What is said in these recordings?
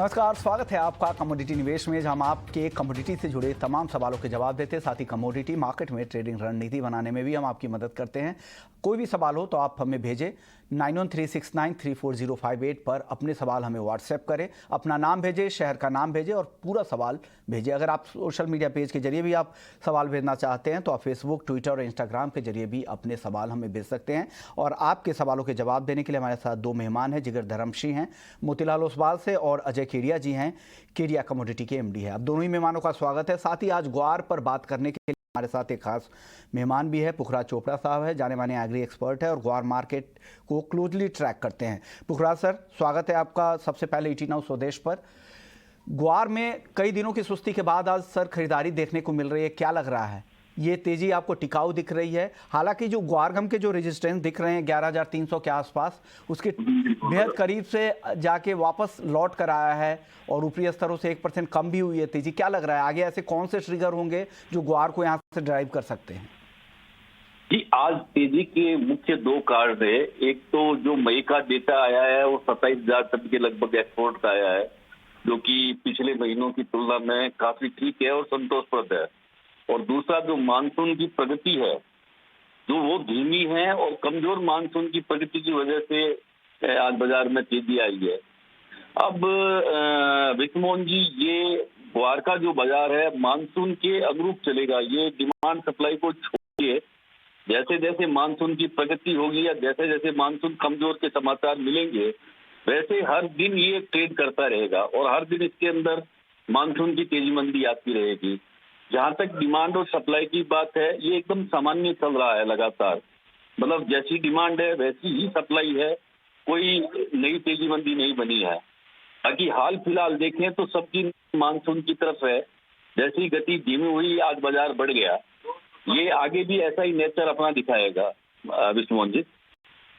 नमस्कार, स्वागत है आपका कमोडिटी निवेश में, जहां हम आपके कमोडिटी से जुड़े तमाम सवालों के जवाब देते हैं। साथ ही कमोडिटी मार्केट में ट्रेडिंग रणनीति बनाने में भी हम आपकी मदद करते हैं। कोई भी सवाल हो तो आप हमें भेजें 9136934058 पर अपने सवाल हमें व्हाट्सएप करें, अपना नाम भेजें, शहर का नाम भेजें और पूरा सवाल भेजें। अगर आप सोशल मीडिया पेज के जरिए भी आप सवाल भेजना चाहते हैं तो आप फेसबुक, ट्विटर और इंस्टाग्राम के जरिए भी अपने सवाल हमें भेज सकते हैं। और आपके सवालों के जवाब देने के लिए हमारे साथ दो मेहमान हैं। जिगर धर्मशी हैं मोतीलाल ओसवाल से और अजय केडिया जी हैं, केडिया कमोडिटी के एमडी हैं। अब दोनों ही मेहमानों का स्वागत है। साथ ही आज ग्वार पर बात करने के लिए हमारे साथ एक खास मेहमान भी है। पुखराज चोपड़ा साहब है, जाने माने एग्री एक्सपर्ट है और ग्वार मार्केट को क्लोजली ट्रैक करते हैं। पुखराज सर, स्वागत है आपका सबसे पहले ईटी नाउ स्वदेश पर। ग्वार में कई दिनों की सुस्ती के बाद आज सर खरीदारी देखने को मिल रही है, क्या लग रहा है? ये तेजी आपको टिकाऊ दिख रही है? हालांकि जो ग्वारगम के जो रेजिस्टेंस दिख रहे हैं 11,300 के आसपास, उसके बेहद करीब से जाके वापस लौट कर आया है और ऊपरी स्तरों से 1% कम भी हुई है तेजी। क्या लग रहा है आगे ऐसे कौन से ट्रिगर होंगे जो ग्वार को यहाँ से ड्राइव कर सकते हैं? जी, आज तेजी के मुख्य दो कारण है। एक तो जो मई का डेटा आया है वो 27,000 टन के लगभग एक्सपोर्ट का आया है, जो कि पिछले महीनों की तुलना में काफी ठीक है और संतोषप्रद है। और दूसरा जो मानसून की प्रगति है, जो वो धीमी है और कमजोर मानसून की प्रगति की वजह से आज बाजार में तेजी आई है। अब विक्रमोहन जी, ये ग्वार का जो बाजार है मानसून के अनुरूप चलेगा। ये डिमांड सप्लाई को छोड़िए, जैसे जैसे मानसून की प्रगति होगी या जैसे जैसे मानसून कमजोर के समाचार मिलेंगे, वैसे हर दिन ये ट्रेड करता रहेगा और हर दिन इसके अंदर मानसून की तेजी मंदी आती रहेगी। जहां तक डिमांड और सप्लाई की बात है, ये एकदम सामान्य चल रहा है लगातार। मतलब जैसी डिमांड है वैसी ही सप्लाई है, कोई नई तेजी मंदी नहीं बनी है। बाकी हाल फिलहाल देखें तो सबकी मानसून की तरफ है। जैसी गति धीमी हुई, आज बाजार बढ़ गया। ये आगे भी ऐसा ही नेचर अपना दिखाएगा विष्णुमोहन जी।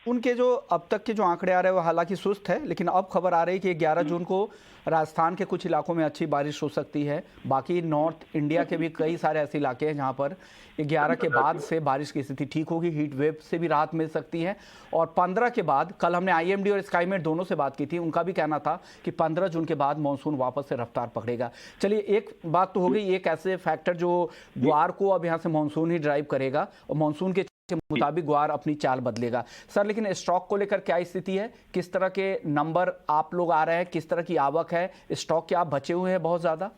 उनके जो अब तक के जो आंकड़े आ रहे हैं वो हालांकि सुस्त है, लेकिन अब खबर आ रही है कि 11 जून को राजस्थान के कुछ इलाकों में अच्छी बारिश हो सकती है। बाकी नॉर्थ इंडिया के भी कई सारे ऐसे इलाके हैं जहां पर 11 के बाद से बारिश की स्थिति ठीक होगी, हीट वेव से भी राहत मिल सकती है। और 15 के बाद, कल हमने आईएमडी और स्काईमेट दोनों से बात की थी, उनका भी कहना था कि 15 जून के बाद मानसून वापस से रफ्तार पकड़ेगा। चलिए, एक बात तो हो गई, एक ऐसे फैक्टर जो ग्वार को अब यहाँ से मानसून ही ड्राइव करेगा और मानसून के मुताबिक ग्वार अपनी चाल बदलेगा। सर, लेकिन स्टॉक को लेकर क्या स्थिति है? किस तरह के नंबर आप लोग आ रहे हैं? किस तरह की आवक है? स्टॉक क्या आप बचे हुए हैं बहुत ज्यादा?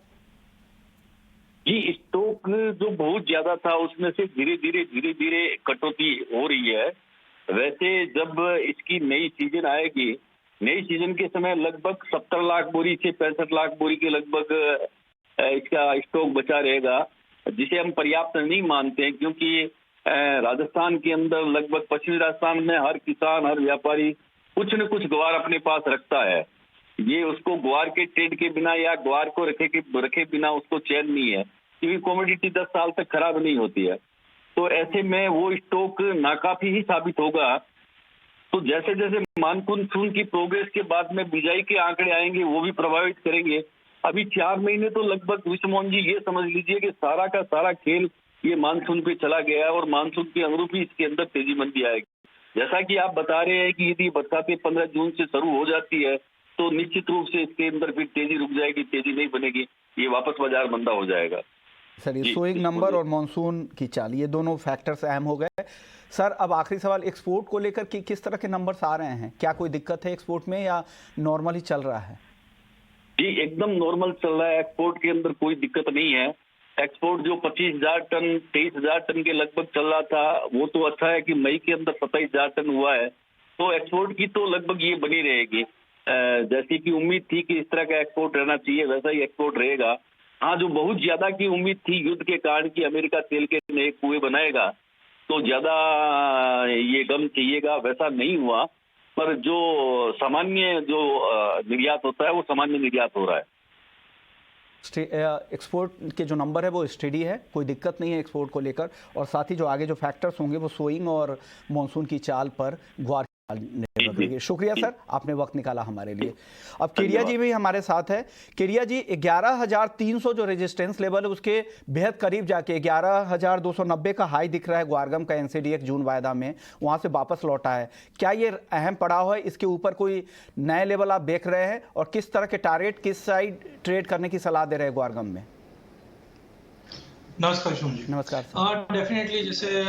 जी, स्टॉक जो बहुत ज्यादा था उसमें से धीरे धीरे कटौती हो रही है। वैसे जब इसकी नई सीजन आएगी, नई सीजन के समय लगभग 70 लाख बोरी से 65 लाख बोरी के लगभग इसका स्टॉक बचा रहेगा, जिसे हम पर्याप्त नहीं मानते हैं। क्योंकि राजस्थान के अंदर लगभग पश्चिमी राजस्थान में हर किसान, हर व्यापारी कुछ न कुछ ग्वार अपने पास रखता है। ये उसको ग्वार के ट्रेड के बिना या ग्वार को रखे बिना उसको चैन नहीं है, क्योंकि कमोडिटी 10 साल तक खराब नहीं होती है। तो ऐसे में वो स्टॉक नाकाफी ही साबित होगा। तो जैसे जैसे मानसून की प्रोग्रेस के बाद में बिजाई के आंकड़े आएंगे, वो भी प्रभावित करेंगे। अभी 4 महीने तो लगभग विष्णुमोहन जी ये समझ लीजिए कि सारा का सारा खेल ये मानसून पे चला गया और मानसून के अनुरूप ही इसके अंदर तेजी मंदी आएगी। जैसा कि आप बता रहे हैं कि यदि बरसातें 15 जून से शुरू हो जाती है तो निश्चित रूप से इसके अंदर फिर तेजी रुक जाएगी, तेजी नहीं बनेगी, ये वापस बाजार मंदा हो जाएगा। सर, ये सोइंग नंबर और मानसून की चाल, ये दोनों फैक्टर्स अहम हो गए। सर, अब आखिरी सवाल, एक्सपोर्ट को लेकर कि किस तरह के नंबर्स आ रहे हैं? क्या कोई दिक्कत है एक्सपोर्ट में या नॉर्मल ही चल रहा है? जी, एकदम नॉर्मल चल रहा है। एक्सपोर्ट के अंदर कोई दिक्कत नहीं है। एक्सपोर्ट जो 25,000 टन 23,000 टन के लगभग चल रहा था, वो तो अच्छा है कि मई के अंदर 27,000 टन हुआ है। तो एक्सपोर्ट की तो लगभग ये बनी रहेगी। जैसी कि उम्मीद थी कि इस तरह का एक्सपोर्ट रहना चाहिए, वैसा ही एक्सपोर्ट रहेगा। हाँ, जो बहुत ज्यादा की उम्मीद थी युद्ध के कारण कि अमेरिका तेल के नए कुएं बनाएगा तो ज्यादा ये गम चाहिएगा, वैसा नहीं हुआ। पर जो सामान्य जो निर्यात होता है वो सामान्य निर्यात हो रहा है। एक्सपोर्ट के जो नंबर है वो स्टेडी है, कोई दिक्कत नहीं है एक्सपोर्ट को लेकर। और साथ ही जो आगे जो फैक्टर्स होंगे वो सोइंग और मॉनसून की चाल पर ग्वार निर्भर पड़ेगी। शुक्रिया सर, आपने वक्त निकाला हमारे लिए। अब केडिया जी भी हमारे साथ है। केडिया जी, 11,300 जो रेजिस्टेंस लेवल है उसके बेहद करीब जाके 11,290 का हाई दिख रहा है ग्वारगम का एनसीडीएक्स जून वायदा में, वहां से वापस लौटा है। क्या ये अहम पड़ाव है? इसके ऊपर कोई नए लेवल आप देख रहे हैं और किस तरह के टारगेट किस साइड ट्रेड करने की सलाह दे रहे हैं ग्वारगम में? नमस्कार शुभ जी। नमस्कार। डेफिनेटली जैसे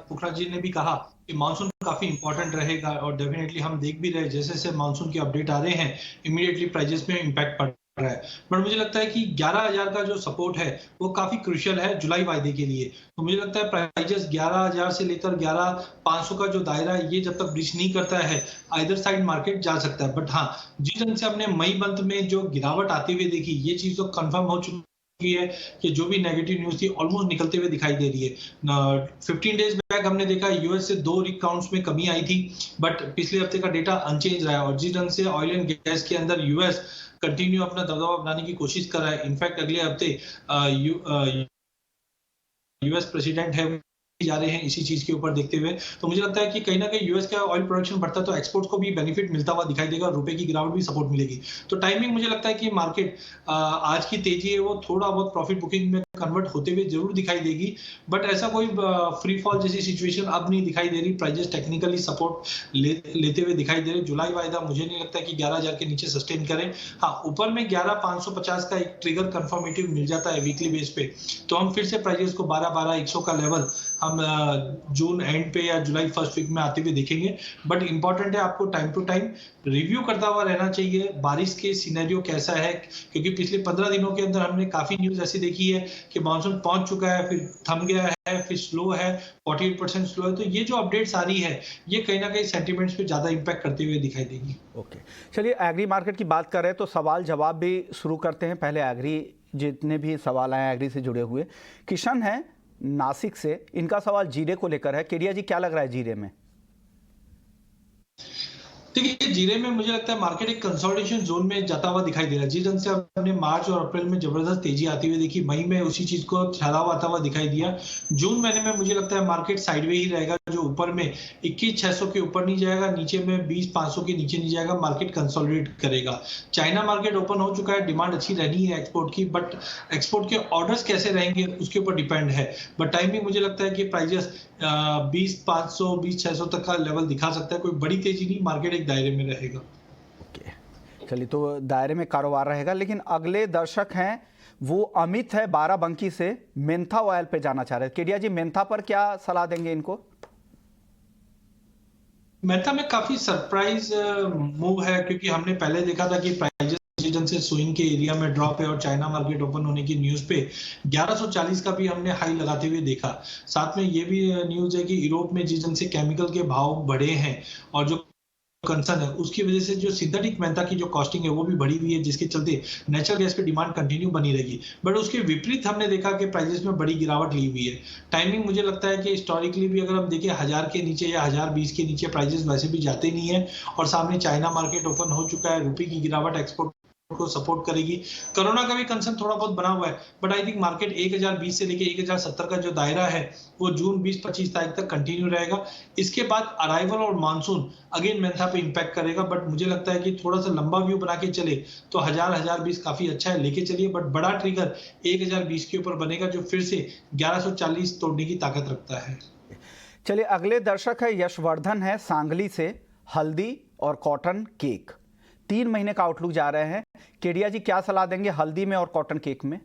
पुखराज जी ने भी कहा कि मानसून काफी इंपॉर्टेंट रहेगा और डेफिनेटली हम देख भी रहे हैं जैसे जैसे मानसून के अपडेट आ रहे हैं इमीडिएटली प्राइजेस में इम्पैक्ट पड़ रहा है। बट मुझे लगता है कि 11,000 का जो सपोर्ट है वो काफी क्रूशियल है जुलाई वायदे के लिए। तो मुझे लगता है प्राइजेस 11,000 से लेकर 11,500 का जो दायरा है ये जब तक ब्रीच नहीं करता है आइदर साइड मार्केट जा सकता है। बट हाँ, जिस ढंग से हमने मई मंथ में जो गिरावट आते हुए देखी ये चीज तो कंफर्म हो चुकी है कि जो भी नेगेटिव न्यूज थी ऑलमोस्ट निकलते हुए दिखाई दे रही है। 15 डेज बैक हमने देखा यूएस से 2 रिग काउंट्स में कमी आई थी, बट पिछले हफ्ते का डेटा अनचेंज रहा है और जिस ढंग से ऑयल एंड गैस के अंदर यूएस कंटिन्यू अपना दबदबा बनाने की कोशिश कर रहा है। इनफैक्ट अगले हफ्ते यूएस प्रेसिडेंट है जा रहे हैं इसी चीज के ऊपर देखते हुए। तो मुझे लगता है कि कहीं ना कहीं यूएस का ऑयल प्रोडक्शन बढ़ता है तो एक्सपोर्ट्स को भी बेनिफिट मिलता हुआ दिखाई देगा, रुपए की गिरावट भी सपोर्ट मिलेगी। तो टाइमिंग मुझे लगता है कि मार्केट आज की तेजी है वो थोड़ा बहुत प्रॉफिट बुकिंग में कन्वर्ट होते हुए जरूर दिखाई देगी, बट ऐसा कोई फ्री फॉल जैसी सिचुएशन अब नहीं दिखाई दे रही। प्राइजेस टेक्निकली सपोर्ट लेते हुए दिखाई दे रहे। जुलाई वायदा मुझे नहीं लगता कि 11,000 के नीचे सस्टेन करें। हाँ, ऊपर में 11,550 का एक ट्रिगर कंफर्मेटिव मिल जाता है वीकली बेस पे तो हम फिर से प्राइजेस को 12,100 का लेवल हम जून एंड पे या जुलाई फर्स्ट वीक में आते हुए देखेंगे। बट इंपॉर्टेंट है आपको टाइम टू टाइम रिव्यू करता हुआ रहना चाहिए बारिश के सिनेरियो कैसा है, क्योंकि पिछले 15 दिनों के अंदर हमने काफी न्यूज ऐसी देखी है कि मानसून पहुंच चुका है फिर थम गया है फिर स्लो है, 48% स्लो है। तो ये जो अपडेट्स आ रही है ये कहीं ना कहीं सेंटिमेंट्स पे ज्यादा इंपैक्ट करते हुए दिखाई देगी। ओके, चलिए एग्री मार्केट की बात कर रहे हैं तो सवाल जवाब भी शुरू करते हैं। पहले एग्री जितने भी सवाल आए एग्री से जुड़े हुए, किशन है नासिक से, इनका सवाल जीरे को लेकर है। केडिया जी, क्या लग रहा है जीरे में? देखिए, जीरे में मुझे लगता है मार्केट एक कंसोलिडेशन जोन में जाता हुआ दिखाई दे रहा है। जिस ढंग से हमने मार्च और अप्रैल में जबरदस्त तेजी आती हुई देखी, मई में उसी चीज को ठहराव आता हुआ दिखाई दिया। जून महीने में मुझे लगता है मार्केट साइडवे ही रहेगा, जो ऊपर में 21,600 के ऊपर नहीं जाएगा, नीचे में 20,500 के नीचे नहीं जाएगा, मार्केट कंसोलिडेट करेगा। चाइना मार्केट ओपन हो चुका है, डिमांड अच्छी रहनी है एक्सपोर्ट की, बट एक्सपोर्ट के ऑर्डर्स कैसे रहेंगे उसके ऊपर डिपेंड है। बट टाइमिंग मुझे लगता है कि प्राइजेस 20,500 20,600 तक का लेवल दिखा सकता है। कोई बड़ी तेजी नहीं, मार्केट एक दायरे में रहेगा। चलिए, तो दायरे में कारोबार रहेगा। लेकिन अगले दर्शक हैं वो अमित है बाराबंकी से, मेंथा ऑयल पे जाना चाह रहे हैं। केडिया जी, मेंथा पर क्या सलाह देंगे इनको? मेंथा में काफी सरप्राइज मूव है, क्योंकि हमने पहले देखा था कि प्राइजेस से स्विंग के एरिया में ड्रॉप है और चाइना मार्केट ओपन होने की न्यूज पे 1140 का भी हमने हाई लगाते हुए देखा। साथ में ये भी न्यूज है कि यूरोप में जिस ढंग से केमिकल के भाव बढ़े हैं और जो कंसर्न है उसकी वजह से जो सिंथेटिक मेंथा की जो कॉस्टिंग है वो भी बढ़ी हुई है, जिसके चलते नेचुरल गैस पे डिमांड कंटिन्यू बनी रहेगी। बट उसके विपरीत हमने देखा कि प्राइसेस में बड़ी गिरावट ली हुई है। टाइमिंग मुझे लगता है कि हिस्टोरिकली भी अगर हम देखें 1000 के नीचे या 1020 के नीचे प्राइसेस वैसे भी जाते नहीं है और सामने चाइना मार्केट ओपन हो चुका है, रुपये की गिरावट एक्सपोर्ट को सपोर्ट करेगी। कोरोना का भी कंसर्न थोड़ा बहुत बना हुआ है, बट आई थिंक मार्केट 1020 से लेके 1070 का जो दायरा है वो जून 20-25 तारीख तक कंटिन्यू रहेगा। इसके बाद अराइवल और मानसून अगेन मेंथा पे इंपैक्ट करेगा, बट मुझे लगता है कि थोड़ा सा लंबा व्यू बना के चले तो 1020 काफी अच्छा है, लेके चलिए। बट बड़ा ट्रिगर 1020 के ऊपर बनेगा, जो फिर से 1140 तोड़ने की ताकत रखता है। चलिए, अगले दर्शक है यशवर्धन है सांगली से, हल्दी और कॉटन केक 3 महीने का आउटलुक जा रहे हैं। केडिया जी, क्या सलाह देंगे हल्दी में और कॉटन केक में?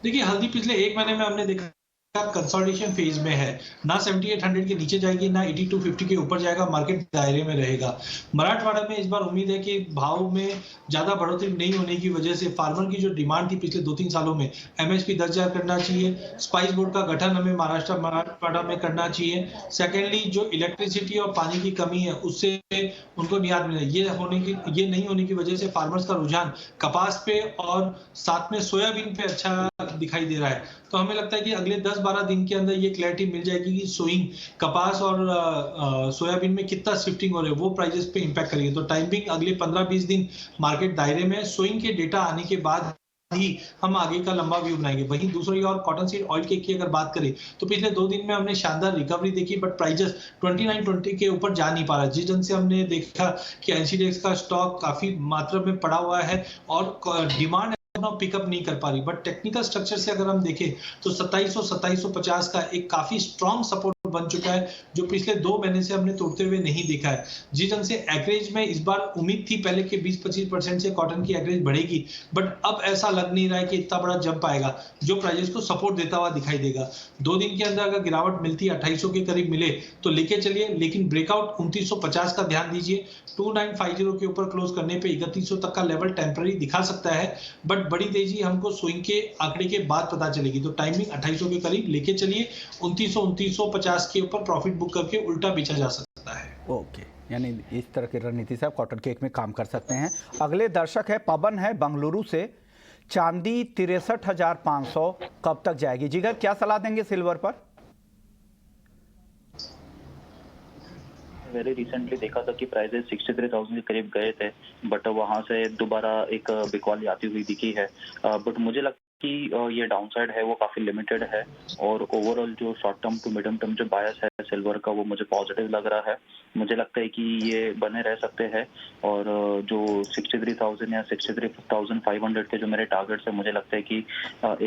देखिए, हल्दी पिछले 1 महीने में हमने देखा कंसोलिडेशन फेज में है, ना 7800 के नीचे जाएगी ना 8250 के ऊपर जाएगा, मार्केट दायरे में रहेगा। मराठवाड़ा में इस बार उम्मीद है कि भाव में ज्यादा बढ़ोतरी नहीं होने की वजह से फार्मर की जो डिमांड थी पिछले 2-3 सालों में एमएसपी 10,000 करना चाहिए। स्पाइस बोर्ड का गठन हमें महाराष्ट्र मराठवाड़ा में करना चाहिए। सेकेंडली, जो इलेक्ट्रिसिटी और पानी की कमी है उससे उनको नियात मिले, ये नहीं होने की वजह से फार्मर्स का रुझान कपास पे और साथ में सोयाबीन पे अच्छा दिखाई दे रहा है। तो हमें लगता है कि अगले 10-12 दिन के अंदर ये क्लैरिटी मिल जाएगी कि सोइंग कपास और सोयाबीन में कितना शिफ्टिंग हो रहा है, वो प्राइजेस पे इंपैक्ट करेगी। तो टाइमिंग अगले 15-20 दिन मार्केट दायरे में, सोइंग के डेटा आने के बाद ही हम आगे का लंबा व्यू बनाएंगे। वहीं दूसरी ओर कॉटन सीड ऑयल केक की अगर बात करें तो पिछले 2 दिन में हमने शानदार रिकवरी देखी, बट प्राइजेस 2920 के ऊपर जा नहीं पा रहा। जिस ढंग से हमने देखा कि एनसीडीएक्स का स्टॉक काफी मात्रा में पड़ा हुआ है और डिमांड पिकअप नहीं कर पा रही, बट टेक्निकल स्ट्रक्चर से अगर हम देखें तो 2750 का एक काफी स्ट्रॉन्ग सपोर्ट बन चुका है, जो पिछले 2 महीने से हमने तोड़ते हुए नहीं देखा है। जिस ढंग से एवरेज में इस बार उम्मीद थी पहले कि 20-25% से कॉटन की एवरेज बढ़ेगी, बट अब ऐसा लग नहीं रहा है कि इतना बड़ा जंप आएगा जो प्राइजेस को सपोर्ट देता हुआ दिखाई देगा। 2 दिन के अंदर अगर गिरावट मिलती है 2800 के करीब मिले तो लेके चलिए, लेकिन ब्रेकआउट 2950 का ध्यान दीजिए। 2950 के ऊपर क्लोज करने पे 3100 तक का लेवल टेम्पररी दिखा सकता है, बट बड़ी तेजी हमको स्विंग के आंकड़े के बाद पता चलेगी। तो टाइमिंग 2800 के करीब लेके चलिए, 2950 के ऊपर प्रॉफिट बुक करके उल्टा बेचा जा सकता है। ओके, यानी इस तरह की रणनीति से आप कॉटन केक में काम कर सकते हैं। अगले दर्शक है पवन है बेंगलुरु से। चांदी 63,500 कब तक जाएगी? जिगर क्या सलाह देंगे सिल्वर पर? वेरी रिसेंटली देखा था कि प्राइसेस 63,000 के करीब गए थे, बट वहां से दोबारा एक बिकवाली आती हुई दिखी है। बट मुझे लगता है कि ये डाउनसाइड है वो काफी लिमिटेड है, और ओवरऑल जो short term to medium term जो बायस है सिल्वर का वो मुझे पॉजिटिव लग रहा है। मुझे लगता है कि ये बने रह सकते हैं, और जो 63,000 या 63,500 के जो मेरे टारगेट्स है, मुझे लगता है कि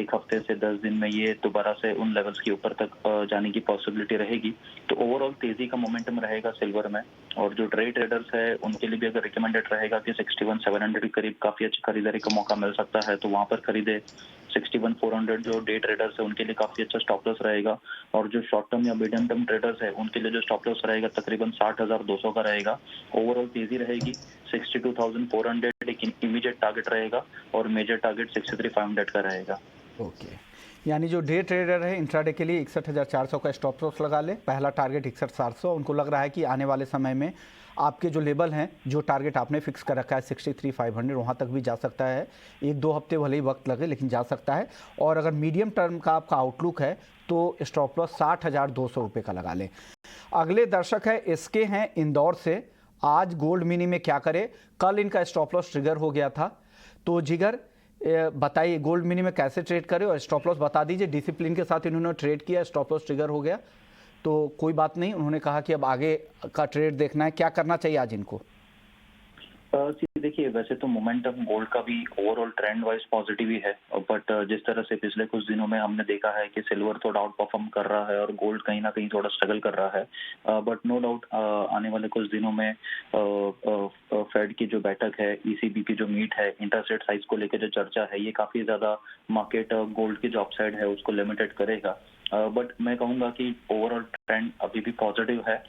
एक हफ्ते से 10 दिन में ये दोबारा से उन लेवल्स के ऊपर तक जाने की पॉसिबिलिटी रहेगी। तो ओवरऑल तेजी का मोमेंटम रहेगा सिल्वर में, और जो ट्रेडर्स है उनके लिए भी अगर रिकमेंडेड रहेगा कि 61,700 के करीब काफी अच्छी खरीदारी का मौका मिल सकता है, तो वहां पर खरीदे। 61,400 जो डे ट्रेडर्स है उनके लिए काफी अच्छा स्टॉप लॉस रहेगा, और जो शॉर्ट टर्म या मीडियम टर्म ट्रेडर्स है उनके लिए जो स्टॉप लॉस रहेगा तकरीबन 60,200 का रहेगा। ओवरऑल तेजी रहेगी। 62,400 एक इमीडिएट टारगेट रहेगा, और मेजर टारगेट 63,500 का रहेगा। ओके, यानी जो डे ट्रेडर है इंट्राडे के लिए 61,400 का स्टॉप लॉस लगा ले। पहला टारगेट 61,700। उनको लग रहा है कि आने वाले समय में आपके जो लेवल हैं, जो टारगेट आपने फिक्स कर रखा है 63,500, वहाँ तक भी जा सकता है। 1-2 हफ्ते भले ही वक्त लगे, लेकिन जा सकता है। और अगर मीडियम टर्म का आपका आउटलुक है तो स्टॉप लॉस 60,200 रुपये का लगा लें। अगले दर्शक है इसके हैं इंदौर से। आज गोल्ड मिनी में क्या करे? कल इनका स्टॉप लॉस ट्रिगर हो गया था। तो जिगर बताइए गोल्ड मिनी में कैसे ट्रेड करें, और स्टॉप लॉस बता दीजिए। डिसिप्लिन के साथ इन्होंने ट्रेड किया, स्टॉप लॉस ट्रिगर हो गया तो कोई बात नहीं। उन्होंने कहा कि अब आगे का ट्रेड देखना है, क्या करना चाहिए आज इनको? देखिए, वैसे तो मोमेंटम गोल्ड का भी ओवरऑल ट्रेंड वाइज पॉजिटिव ही है, बट जिस तरह से पिछले कुछ दिनों में हमने देखा है कि सिल्वर थोड़ा आउट परफॉर्म कर रहा है और गोल्ड कहीं ना कहीं थोड़ा स्ट्रगल कर रहा है। बट नो डाउट आने वाले कुछ दिनों में फेड की जो बैठक है, ईसीबी की जो मीट है, इंटरेस्ट रेट साइज को लेकर जो चर्चा है, ये काफी ज्यादा मार्केट गोल्ड की जो अपसाइड है उसको लिमिटेड करेगा। बट मैं कहूंगा कि ओवरऑल ट्रेंड अभी भी पॉजिटिव है।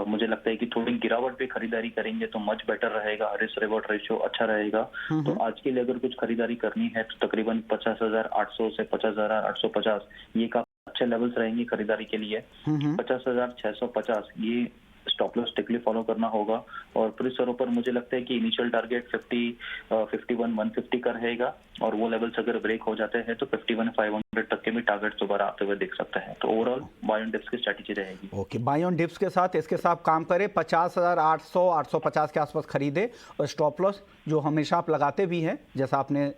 मुझे लगता है कि थोड़ी गिरावट पे खरीदारी करेंगे तो मच बेटर रहेगा, रिस्क रिवॉर्ड रेशियो अच्छा रहेगा। तो आज के लिए अगर कुछ खरीदारी करनी है तो तकरीबन 50,800 से 50,850 ये काफी अच्छे लेवल्स रहेंगे खरीदारी के लिए। 50,650 ये स्टॉप लॉस स्ट्रिक्टली फॉलो करना होगा, और पूरे स्तरों पर मुझे लगता है कि इनिशियल टारगेट 51,150 का रहेगा, और वो लेवल्स अगर ब्रेक हो जाते हैं तो 51,500 तक के भी टारगेट दोबारा आते हुए देख सकते हैं। तो ओवरऑल बाय ऑन डिप्स की स्ट्रेटेजी रहेगी। ओके, बाय ऑन डिप्स के साथ इसके साथ काम करें। 50,800 850 के आसपास खरीदे, और स्टॉप लॉस जो हमेशा आप लगाते भी हैं, जैसा आपने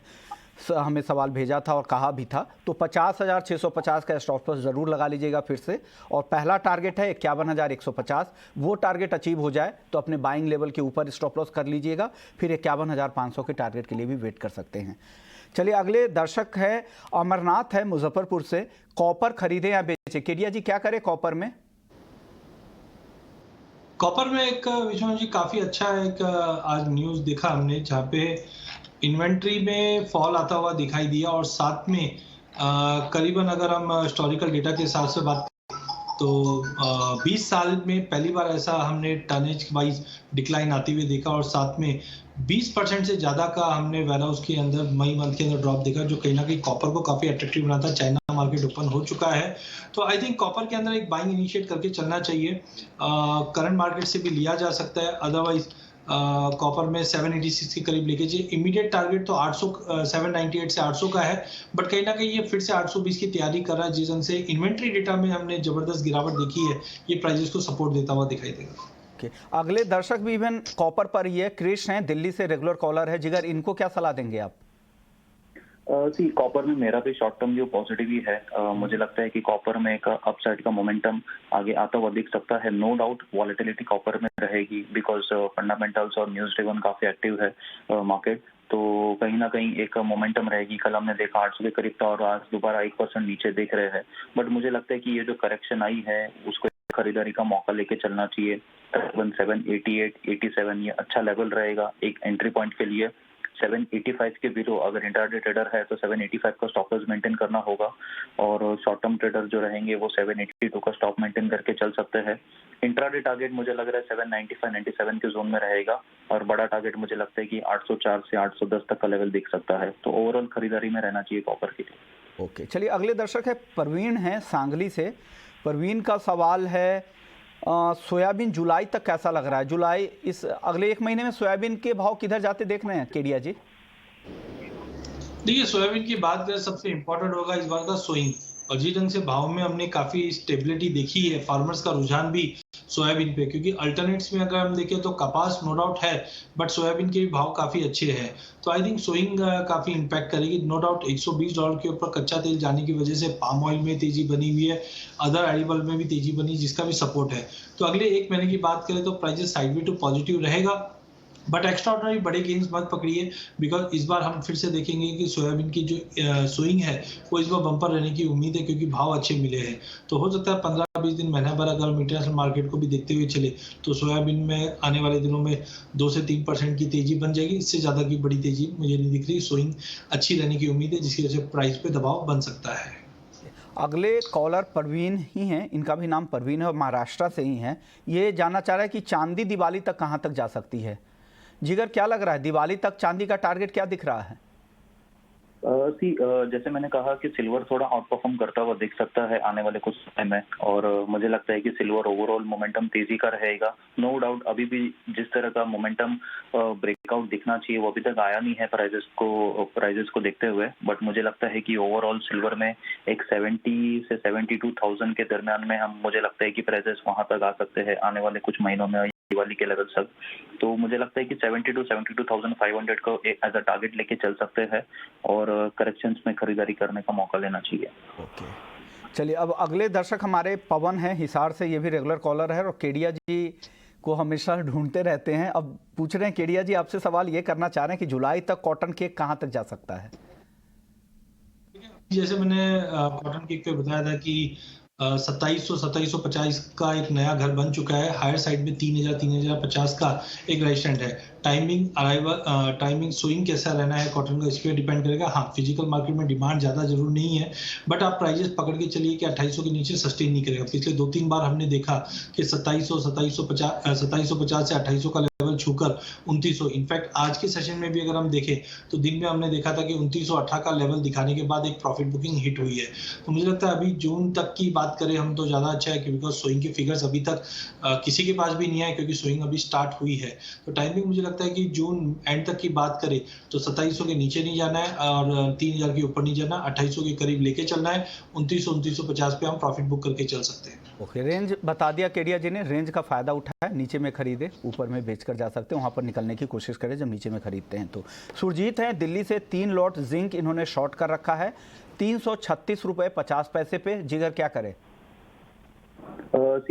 हमें सवाल भेजा था और कहा भी था, तो 50,650 का स्टॉप लॉस ज़रूर लगा लीजिएगा फिर से। और पहला टारगेट है 51,150। वो टारगेट अचीव हो जाए तो अपने बाइंग लेवल के ऊपर स्टॉप लॉस कर लीजिएगा। फिर 51,500 के टारगेट के लिए भी वेट कर सकते हैं। चलिए अगले दर्शक है अमरनाथ है मुजफ्फरपुर से। कॉपर खरीदे या बेचे? केडिया जी क्या करें कॉपर में? कॉपर में एक विश्वनाथ जी काफी अच्छा एक आज न्यूज देखा हमने, जहाँ पे इन्वेंट्री में फॉल आता हुआ दिखाई दिया, और साथ में करीबन अगर हम हिस्टोरिकल डेटा के हिसाब से बात तो 20 साल में पहली बार ऐसा हमने टनेज वाइज डिक्लाइन आते हुए देखा, और साथ में 20% से ज्यादा का हमने वेयरहाउस के अंदर मई मंथ के अंदर ड्रॉप देखा, जो कहीं ना कहीं कॉपर को काफी अट्रैक्टिव बनाता है। चाइना मार्केट ओपन हो चुका है, तो आई थिंक कॉपर के अंदर एक बाइंग इनिशिएट करके चलना चाहिए। करंट मार्केट से भी लिया जा सकता है, अदरवाइज कॉपर में 786 के करीब लेके चाहिए। इमीडिएट टारगेट तो 800 798 से 800 का है, बट कहीं ना कहीं ये फिर से 820 की तैयारी कर रहा है। जिस से इन्वेंट्री डेटा में हमने जबरदस्त गिरावट देखी है, ये प्राइजेस को सपोर्ट देता हुआ दिखाई देगा। अगले दर्शक भी इवन कॉपर पर ही है, क्रिश हैं दिल्ली से, रेगुलर कॉलर है। जिगर, इनको क्या सलाह देंगे आप? सी कॉपर में मेरा भी शॉर्ट टर्म व्यू पॉजिटिव ही है। मुझे लगता है कि कॉपर में एक अपसाइड का मोमेंटम आगे आता हुआ दिख सकता है। नो डाउट वॉलेटिलिटी कॉपर में रहेगी बिकॉज फंडामेंटल्स और न्यूज ड्रिवन काफी एक्टिव है मार्केट, तो कहीं ना कहीं एक मोमेंटम रहेगी। कल हमने देखा 800 के करीब था और आज दोबारा 1% नीचे देख रहे हैं, बट मुझे लगता है कि ये जो करेक्शन आई है उसको खरीदारी का मौका लेके चलना चाहिए। 788, 87 ये अच्छा लेवल रहेगा एक एंट्री पॉइंट के लिए। 785 के बिलो अगर इंट्राडे ट्रेडर है तो 785 का स्टॉप लॉस मेंटेन करना होगा, और शॉर्ट टर्म ट्रेडर जो रहेंगे वो 782 का स्टॉप मेंटेन करके चल सकते हैं। इंट्राडे टारगेट मुझे लग रहा है 795, 97 के जोन में रहेगा, और बड़ा टारगेट मुझे लगता है कि 804 से 810 तक का लेवल दिख सकता है। तो ओवरऑल खरीदारी में रहना चाहिए कॉपर के लिए। ओके, चलिए अगले दर्शक है परवीन है सांगली से। परवीन का सवाल है सोयाबीन जुलाई तक कैसा लग रहा है? जुलाई इस अगले एक महीने में सोयाबीन के भाव किधर जाते देख रहे हैं केडिया जी? देखिए, सोयाबीन की बात करें सबसे इम्पोर्टेंट होगा इस बार का सोइंग, और जिस ढंग से भाव में हमने काफी स्टेबिलिटी देखी है, फार्मर्स का रुझान भी सोयाबीन पे, क्योंकि अल्टरनेट्स में अगर हम देखें तो कपास नो डाउट है, बट सोयाबीन के भी भाव काफी अच्छे हैं, तो आई थिंक सोइंग काफी इम्पैक्ट करेगी। नो डाउट $120 के ऊपर कच्चा तेल जाने की वजह से पाम ऑयल में तेजी बनी हुई है, अदर एडिबल में भी तेजी बनी, जिसका भी सपोर्ट है। तो अगले एक महीने की बात करें तो प्राइजेस साइडवे टू पॉजिटिव रहेगा, बट एक्स्ट्राऑर्डिनरी बड़े गेन्स मत पकड़िए, बिकॉज इस बार हम फिर से देखेंगे कि सोयाबीन की जो सोइंग है वो इस बार बम्पर रहने की उम्मीद है, क्योंकि भाव अच्छे मिले हैं। तो हो सकता है 15-20 दिन, महीना भर अगर हम इंटरनेशनल मार्केट को भी देखते हुए चले तो सोयाबीन में आने वाले दिनों में 2 से 3% की तेजी बन जाएगी। इससे ज्यादा की बड़ी तेजी मुझे नहीं दिख रही। सोइंग अच्छी रहने की उम्मीद है, जिसकी वजह से प्राइस पे दबाव बन सकता है। अगले कॉलर परवीन ही हैं, इनका भी नाम परवीन है और महाराष्ट्र से ही हैं। ये जानना चाह रहा है कि चांदी दिवाली तक कहाँ तक जा सकती है? जिगर क्या लग रहा है, दिवाली तक चांदी का टारगेट क्या दिख रहा है? जैसे मैंने कहा कि सिल्वर थोड़ा आउट परफॉर्म करता हुआ दिख सकता है आने वाले कुछ समय में, और मुझे लगता है कि सिल्वर ओवरऑल मोमेंटम तेजी का रहेगा। नो डाउट अभी भी जिस तरह का मोमेंटम ब्रेकआउट दिखना चाहिए वो अभी तक आया नहीं है प्राइजेस को देखते हुए, बट मुझे लगता है कि ओवरऑल सिल्वर में एक 70 से 72,000 के दरमियान में मुझे लगता है कि प्राइजेस वहां तक आ सकते हैं आने वाले कुछ महीनों में, दिवाली के लेवल तक। तो मुझे लगता है कि 72,500 को एज अ टारगेट लेके चल सकते हैं, और करेक्शंस में खरीदारी करने का मौका लेना चाहिए। ओके, चलिए अब अगले दर्शक हमारे पवन हैं हिसार से। ये भी रेगुलर कॉलर है और केडिया जी को हमेशा ढूंढते रहते हैं। अब पूछ रहे हैं केडिया जी आपसे सवाल ये करना चाह रहे हैं कि जुलाई तक कॉटन केक कहाँ तक जा सकता है? जैसे मैंने कॉटन केक पे बताया था कि 2750 का एक नया घर बन चुका है। हायर साइड में 3050 का एक रेजिस्टेंट है। टाइमिंग सोइंग कैसा रहना है कॉटन का, इस पर डिपेंड करेगा। हाँ, फिजिकल मार्केट में डिमांड ज्यादा जरूर नहीं है, बट आप प्राइजेस पकड़ के चलिए कि 2800 के नीचे सस्टेन नहीं करेगा। पिछले 2-3 बार हमने देखा कि 2750 से 2800 का लेवल छूकर 2900, इनफैक्ट आज के सेशन में भी अगर हम देखें तो दिन में हमने देखा था कि 2918 का लेवल दिखाने के बाद एक प्रॉफिट बुकिंग हिट हुई है। तो मुझे लगता है अभी जून तक की बात करें हम तो ज्यादा अच्छा है, बिकॉज सोइंग के फिगर्स अभी तक किसी के पास भी नहीं आए, क्योंकि सोइंग अभी स्टार्ट हुई है। तो टाइमिंग मुझे लगता है कि जून एंड तक की बात करें तो 2700 के नीचे नहीं जाना है और 3000 के ऊपर नहीं जाना, 2800 के करीब लेके चलना है। 2950 पे हम प्रॉफिट बुक करके चल सकते हैं। ओके, रेंज बता दिया केडिया जी ने, रेंज का फायदा उठाया, नीचे में खरीदे ऊपर में बेचकर जा सकते हैं, वहाँ पर निकलने की कोशिश करें जब नीचे में खरीदते हैं। तो सुरजीत हैं दिल्ली से, 3 लॉट जिंक इन्होंने शॉर्ट कर रखा है 336 रुपये 50 पैसे पे। जिगर क्या करें?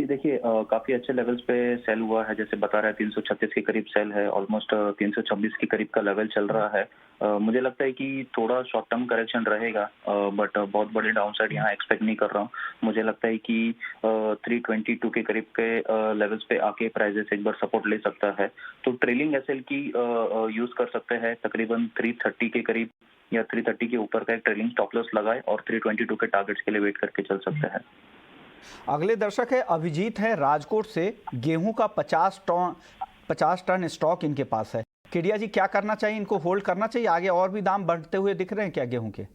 देखिए काफी अच्छे लेवल्स पे सेल हुआ है, जैसे बता रहा है 336 के करीब सेल है, ऑलमोस्ट 326 के करीब का लेवल चल रहा है। मुझे लगता है कि थोड़ा शॉर्ट टर्म करेक्शन रहेगा, बट बहुत बड़े डाउनसाइड यहाँ एक्सपेक्ट नहीं कर रहा हूँ। मुझे लगता है कि 322 के करीब के लेवल्स पे आके प्राइजेस एक बार सपोर्ट ले सकता है। तो ट्रेलिंग एसएल की यूज कर सकते हैं, तकरीबन 330 के करीब या 330 के ऊपर का एक ट्रेलिंग स्टॉप लॉस लगाए और 322 के टारगेट्स के लिए वेट करके चल सकते हैं। अगले दर्शक है अभिजीत है राजकोट से। गेहूं का 50 टन स्टॉक इनके पास है। केडिया जी क्या करना चाहिए, इनको होल्ड करना चाहिए? आगे और भी दाम बढ़ते हुए दिख रहे हैं क्या गेहूं के?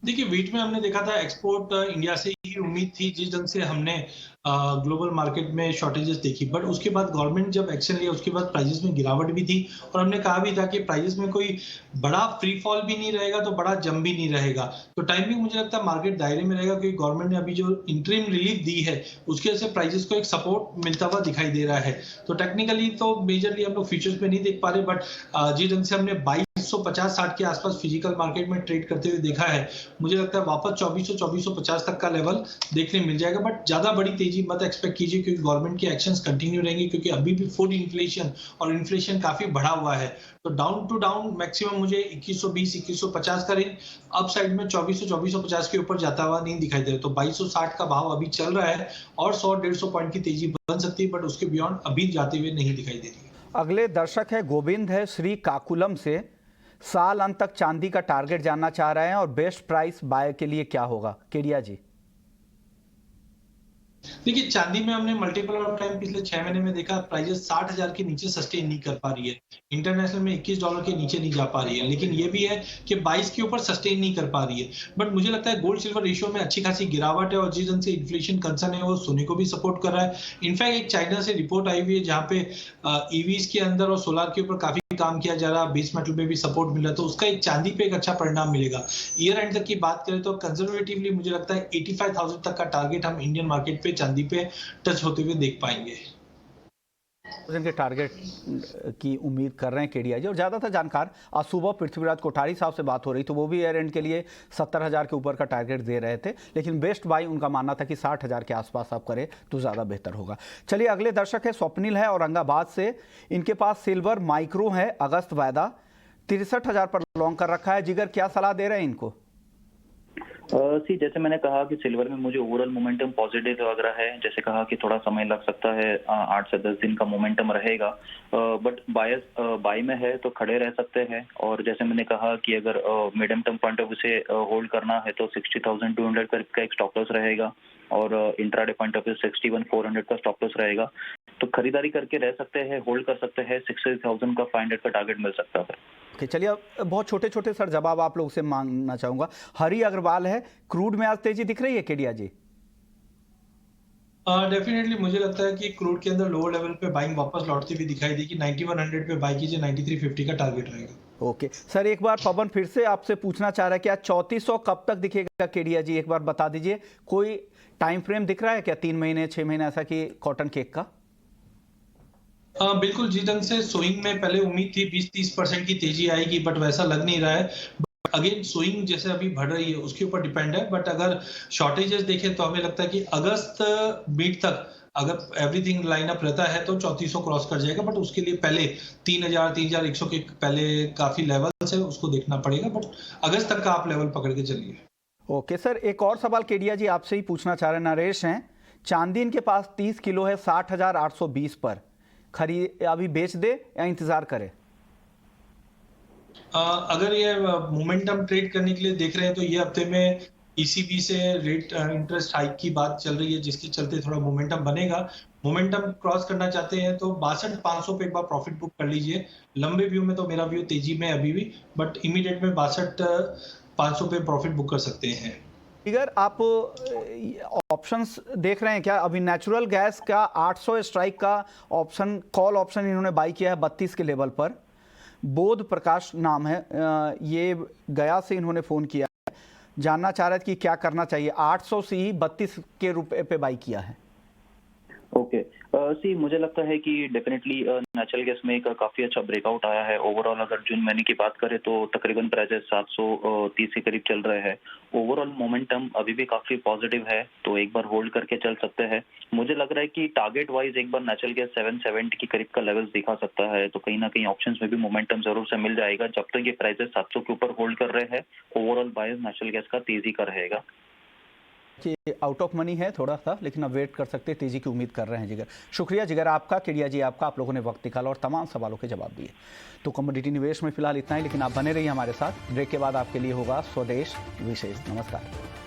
देखिए, वीट में हमने देखा था एक्सपोर्ट इंडिया से ही उम्मीद थी, जिस ढंग से हमने ग्लोबल मार्केट में शॉर्टेजेस देखी, बट उसके बाद गवर्नमेंट जब एक्शन लिया उसके बाद प्राइजेस में गिरावट भी थी, और हमने कहा भी था कि प्राइजेस में कोई बड़ा फ्री फॉल भी नहीं रहेगा तो बड़ा जंप भी नहीं रहेगा। तो टाइमिंग मुझे लगता है मार्केट दायरे में रहेगा, क्योंकि गवर्नमेंट ने अभी जो इंटरिम रिलीफ दी है उसके वजह से प्राइजेस को एक सपोर्ट मिलता हुआ दिखाई दे रहा है। तो टेक्निकली तो मेजरली हम लोग फ्यूचर्स में नहीं देख पा रहे, बट जिस ढंग से हमने 2200 2250-60 के आसपास फिजिकल मार्केट में ट्रेड करते हुए देखा है। मुझे लगता है वापस 2400-2450 तक का लेवल देखने मिल जाएगा, बट ज्यादा बड़ी तेजी मत एक्सपेक्ट कीजिए क्योंकि गवर्नमेंट के एक्शंस कंटिन्यू रहेंगे, क्योंकि अभी भी फूड इन्फ्लेशन और इन्फ्लेशन काफी बढ़ा हुआ है। तो डाउन टू डाउन मैक्सिमम मुझे 2120-2150 का रेंज, अप साइड में 2400-2450 के ऊपर जाता हुआ नहीं दिखाई दे रहा। तो 2260 का भाव अभी चल रहा है और 100-150 पॉइंट की तेजी बन सकती है, बट उसके बियॉन्ड अभी जाते हुए नहीं दिखाई दे रही है। अगले दर्शक है गोविंद है श्री काकुलम से, साल अंत तक चांदी का टारगेट जानना चाह रहे हैं और बेस्ट प्राइस बाय के लिए क्या होगा। केडिया जी, देखिए चांदी में हमने मल्टीपल ऑफ टाइम पिछले 6 महीने में देखा प्राइजेस 60,000 के नीचे सस्टेन नहीं कर पा रही है। इंटरनेशनल में $21 के नीचे नहीं जा पा रही है, लेकिन ये भी है कि 22 के ऊपर सस्टेन नहीं कर पा रही है। बट मुझे लगता है गोल्ड सिल्वर रेशियो में अच्छी खासी गिरावट है और जिस ढंग से इन्फ्लेशन कंसर्न है वो सोने को भी सपोर्ट कर रहा है। इनफैक्ट एक चाइना से रिपोर्ट आई हुई है जहाँ पे ईवीज के अंदर और सोलार के ऊपर काफी काम किया जा रहा है, बेस मेटल में भी सपोर्ट मिल रहा है, तो उसका एक चांदी पे एक अच्छा परिणाम मिलेगा। ईयर एंड तक की बात करें तो कंजर्वेटिवली मुझे लगता है 85,000 तक का टारगेट हम इंडियन मार्केट पे चांदी पे टच होते हुए देख पाएंगे। के टारगेट की उम्मीद कर रहे हैं केडिया जी। और ज़्यादातर जानकार आज सुबह पृथ्वीराज कोठारी साहब से बात हो रही तो वो भी एयर एंड के लिए 70,000 के ऊपर का टारगेट दे रहे थे, लेकिन बेस्ट बाई उनका मानना था कि 60,000 के आसपास आप करें तो ज़्यादा बेहतर होगा। चलिए अगले दर्शक है स्वप्निल है औरंगाबाद से, इनके पास सिल्वर माइक्रो है अगस्त वायदा 63,000 पर लॉन्ग कर रखा है। जिगर क्या सलाह दे रहे हैं इनको? जैसे मैंने कहा कि सिल्वर में मुझे ओवरऑल मोमेंटम पॉजिटिव लग रहा है। जैसे कहा कि थोड़ा समय लग सकता है, 8 से 10 दिन का मोमेंटम रहेगा, बट बायस बाई में है तो खड़े रह सकते हैं। और जैसे मैंने कहा कि अगर medium term point of view से होल्ड करना है तो 60,200 का एक स्टॉप लॉस रहेगा और इंट्राडे पॉइंट ऑफ व्यू 61,400 का स्टॉप लॉस रहेगा। तो खरीदारी करके रह सकते हैं, होल्ड कर सकते हैं। 60,000 का 500 का टारगेट मिल सकता है। ओके, चलिए अब बहुत छोटे छोटे सर जवाब आप लोग से मांगना चाहूंगा। हरी अग्रवाल है, क्रूड में आज तेजी दिख रही है केडिया जी? डेफिनेटली मुझे लगता है कि क्रूड के अंदर लोअर लेवल पे बाइंग वापस लौटती हुई दिखाई देगी। 9100 पे बाई कीजिए, 9350 का टारगेट रहेगा। ओके सर, एक बार पवन फिर से आपसे पूछना चाह रहा है क्या 3400 कब तक दिखेगा केडिया जी? एक बार बता दीजिए, कोई टाइम फ्रेम दिख रहा है क्या? 3 महीने 6 महीने ऐसा कि कॉटन केक का? बिल्कुल, जिस ढंग से सोइंग में पहले उम्मीद थी 20-30% की तेजी आएगी, बट वैसा लग नहीं रहा है। अगेन सोइंग जैसे अभी बढ़ रही है उसके ऊपर डिपेंड है, बट अगर शॉर्टेजेस देखें तो हमें लगता है कि अगस्त मिड तक अगर एवरीथिंग लाइन अप रहता है तो 3400 क्रॉस कर जाएगा, बट उसके लिए पहले 3,100 के पहले काफी लेवल्स है, उसको देखना पड़ेगा। बट अगस्त तक का आप लेवल पकड़ के चलिए। ओके सर, एक और सवाल केडिया जी आपसे ही पूछना चाह रहे हैं। नरेश हैं, चांदी इनके पास 30 किलो है 60,820 पर, खरीद अभी बेच दे या इंतजार करे? अगर ये मोमेंटम ट्रेड करने के लिए देख रहे हैं तो ये हफ्ते में ईसीबी से रेट इंटरेस्ट हाइक की बात चल रही है, जिसके चलते थोड़ा मोमेंटम बनेगा। मोमेंटम क्रॉस करना चाहते हैं तो 62,500 पे एक बार प्रॉफिट बुक कर लीजिए। लंबे व्यू में तो मेरा व्यू तेजी में अभी भी, बट इमीडिएट में 62,500 पे प्रॉफिट बुक कर सकते हैं। अगर आप ऑप्शंस देख रहे हैं क्या? अभी नेचुरल गैस का 800 स्ट्राइक का ऑप्शन, कॉल ऑप्शन इन्होंने बाई किया है 32 के लेवल पर। बोध प्रकाश नाम है, ये गया से इन्होंने फ़ोन किया है, जानना चाह रहे थे कि क्या करना चाहिए। 800 से ही 32 के रुपए पे बाई किया है। ओके सी, मुझे लगता है कि डेफिनेटली नेचुरल गैस में एक काफी अच्छा ब्रेकआउट आया है। ओवरऑल अगर जून महीने की बात करें तो तकरीबन प्राइसेस 730 के करीब चल रहे हैं। ओवरऑल मोमेंटम अभी भी काफी पॉजिटिव है, तो एक बार होल्ड करके चल सकते हैं। मुझे लग रहा है कि टारगेट वाइज एक बार नेचुरल गैस 770 के करीब का लेवल्स दिखा सकता है, तो कहीं ना कहीं ऑप्शंस में भी मोमेंटम जरूर से मिल जाएगा। जब तक ये प्राइसेस 700 के ऊपर होल्ड कर रहे हैं, ओवरऑल बायस नेचुरल गैस का तेजी का रहेगा। कि आउट ऑफ मनी है थोड़ा सा, लेकिन अब वेट कर सकते हैं, तेजी की उम्मीद कर रहे हैं जिगर। शुक्रिया जिगर आपका, केडिया जी आपका, आप लोगों ने वक्त निकाला और तमाम सवालों के जवाब दिए। तो कमोडिटी निवेश में फिलहाल इतना ही, लेकिन आप बने रहिए हमारे साथ। ब्रेक के बाद आपके लिए होगा स्वदेश विशेष। नमस्कार।